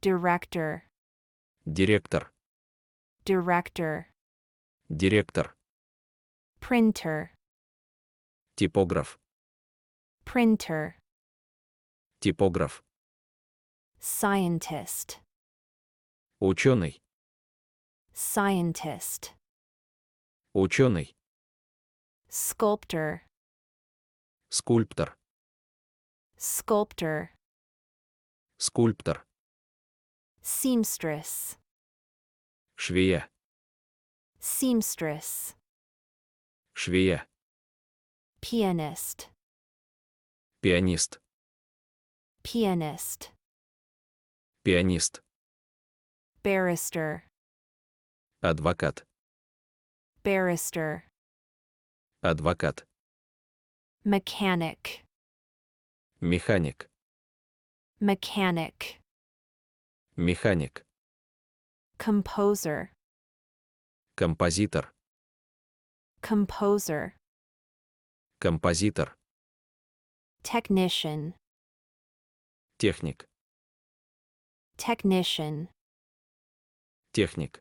Director. Директор. Director. Директор. Printer. Типограф. Printer. Типограф. Scientist. Ученый. Scientist. Ученый. Sculptor. Скульптор. Sculptor. Скульптор. Seamstress. Швея. Seamstress. Швея. Pianist. Пианист. Pianist. Пианист. Barrister. Адвокат. Barrister. Адвокат. Mechanic. Механик. Mechanic. Механик. Composer. Композитор. Composer. Композитор. Technician. Техник. Technician. Техник.